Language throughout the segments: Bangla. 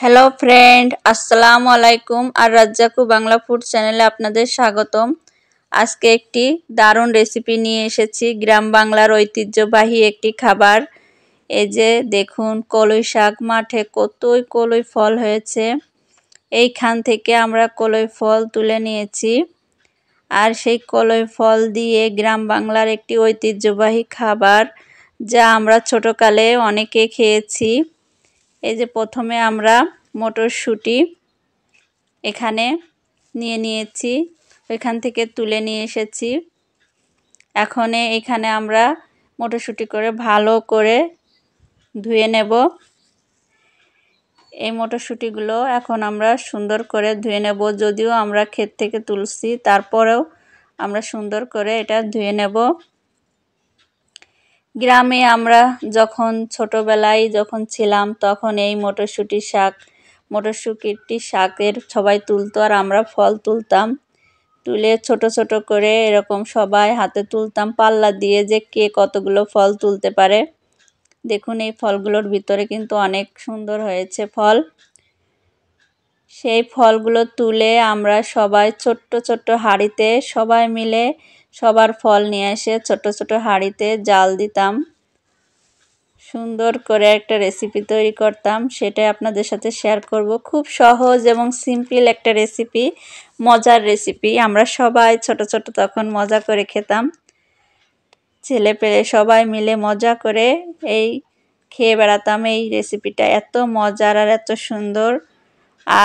হ্যালো ফ্রেন্ড, আসসালামু আলাইকুম। আর রাজ্জাকু বাংলা ফুড চ্যানেলে আপনাদের স্বাগতম। আজকে একটি দারুণ রেসিপি নিয়ে এসেছি, গ্রাম বাংলার ঐতিহ্যবাহী একটি খাবার। এই যে দেখুন, কলই শাক। মাঠে কতই কলই ফল হয়েছে, এইখান থেকে আমরা কলই ফল তুলে নিয়েছি। আর সেই কলই ফল দিয়ে গ্রাম বাংলার একটি ঐতিহ্যবাহী খাবার, যা আমরা ছোটকালে অনেকে খেয়েছি। এই যে প্রথমে আমরা মটরশুঁটি এখানে নিয়ে নিয়েছি, এখান থেকে তুলে নিয়ে এসেছি। এখন এখানে আমরা মটরশুঁটি করে ভালো করে ধুয়ে নেব। এই মটরশুঁটিগুলো এখন আমরা সুন্দর করে ধুয়ে নেব। যদিও আমরা ক্ষেত থেকে তুলছি, তারপরেও আমরা সুন্দর করে এটা ধুয়ে নেব। গ্রামে আমরা যখন ছোটবেলায় ছিলাম, তখন এই মটরশুঁটি শাকের সবাই তুলতো, আর আমরা ফল তুলতাম। তুলে ছোট ছোট করে এরকম সবাই হাতে তুলতাম পাল্লা দিয়ে, যে কে কতগুলো ফল তুলতে পারে। দেখুন, এই ফলগুলোর ভিতরে কিন্তু অনেক সুন্দর হয়েছে ফল। সেই ফলগুলো তুলে আমরা সবাই ছোট্ট ছোট্ট হাঁড়িতে সবাই মিলে সবার ফল নিয়ে এসে ছোট ছোট হাঁড়িতে জাল দিতাম। সুন্দর করে একটা রেসিপি তৈরি করতাম, সেটাই আপনাদের সাথে শেয়ার করব। খুব সহজ এবং সিম্পল একটা রেসিপি, মজার রেসিপি। আমরা সবাই ছোট ছোট তখন মজা করে খেতাম। ছেলে পেলে সবাই মিলে মজা করে এই খেয়ে বেড়াতাম। এই রেসিপিটা এত মজার আর এত সুন্দর।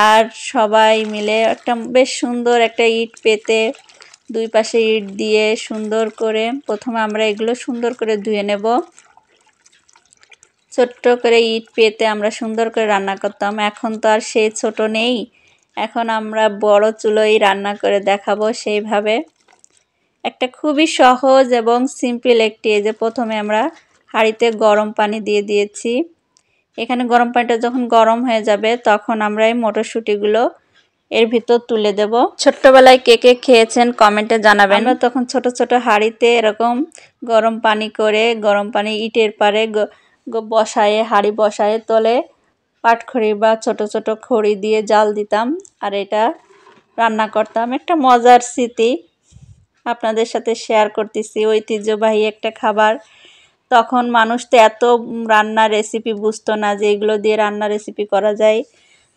আর সবাই মিলে একটা বেশ সুন্দর একটা ইট পেতে, দুই পাশে ইট দিয়ে সুন্দর করে প্রথমে আমরা এগুলো সুন্দর করে ধুয়ে নেব। ছোট্ট করে ইট পেতে আমরা সুন্দর করে রান্না করতাম। এখন তো আর সেই ছোট নেই, এখন আমরা বড় চুলোয় রান্না করে দেখাবো সেইভাবে। একটা খুবই সহজ এবং সিম্পল একটি। এই যে প্রথমে আমরা হাঁড়িতে গরম পানি দিয়ে দিয়েছি। এখানে গরম পানিটা যখন গরম হয়ে যাবে, তখন আমরা এই মটরশুঁটিগুলো এর ভিতর তুলে দেব। ছোট্টবেলায় কে কে খেয়েছেন কমেন্টে জানাবেন। আমরা তখন ছোট ছোট হাঁড়িতে এরকম গরম পানি ইটের পারে বসায়ে, হাঁড়ি বসায়ে তলে পাটখড়ি বা ছোট ছোট খড়ি দিয়ে জাল দিতাম, আর এটা রান্না করতাম। একটা মজার স্মৃতি আপনাদের সাথে শেয়ার করতেছি। ঐতিহ্যবাহী একটা খাবার। তখন মানুষ তো এত রান্নার রেসিপি বুঝতো না যে এগুলো দিয়ে রান্নার রেসিপি করা যায়।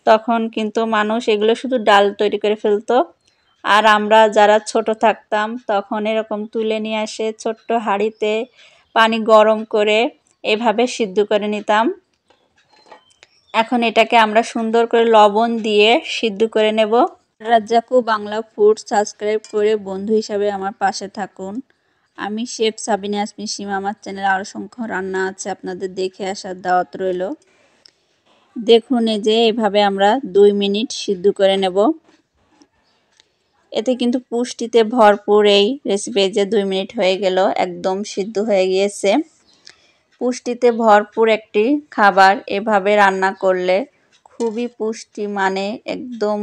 তখন কিন্তু মানুষ এগুলো শুধু ডাল তৈরি করে ফেলতো। আর আমরা যারা ছোট থাকতাম, তখন এরকম তুলে নিয়ে আসে ছোট্ট হাঁড়িতে পানি গরম করে এভাবে সিদ্ধ করে নিতাম। এখন এটাকে আমরা সুন্দর করে লবণ দিয়ে সিদ্ধ করে নেব। রাজ্জাকু বাংলা ফুড সাবস্ক্রাইব করে বন্ধু হিসাবে আমার পাশে থাকুন। আমি শেফ সাবিনা ইয়াসমিন সীমা। আমার চ্যানেলে আরও অসংখ্য রান্না আছে, আপনাদের দেখে আসার দাওয়াত রইল। দেখুন, এই যে এভাবে আমরা 2 মিনিট সিদ্ধ করে নেব। এতে কিন্তু পুষ্টিতে ভরপুর এই রেসিপি। যে 2 মিনিট হয়ে গেল, একদম সিদ্ধ হয়ে গিয়েছে। পুষ্টিতে ভরপুর একটি খাবার। এভাবে রান্না করলে খুবই পুষ্টি মানে একদম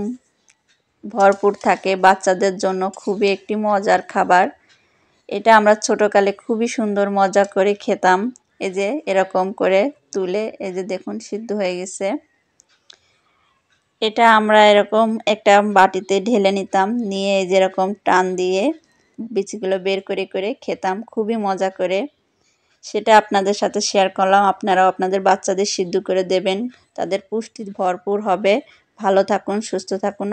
ভরপুর থাকে। বাচ্চাদের জন্য খুবই একটি মজার খাবার। এটা আমরা ছোটকালে খুবই সুন্দর মজা করে খেতাম। এই যে এরকম করে তুলে, এই যে দেখুন সিদ্ধ হয়ে গেছে। এটা আমরা এরকম একটা বাটিতে ঢেলে নিতাম, নিয়ে এই যেরকম টান দিয়ে বিচিগুলো বের করে করে খেতাম খুবই মজা করে। সেটা আপনাদের সাথে শেয়ার করলাম। আপনারাও আপনাদের বাচ্চাদের সিদ্ধ করে দেবেন, তাদের পুষ্টি ভরপুর হবে। ভালো থাকুন, সুস্থ থাকুন।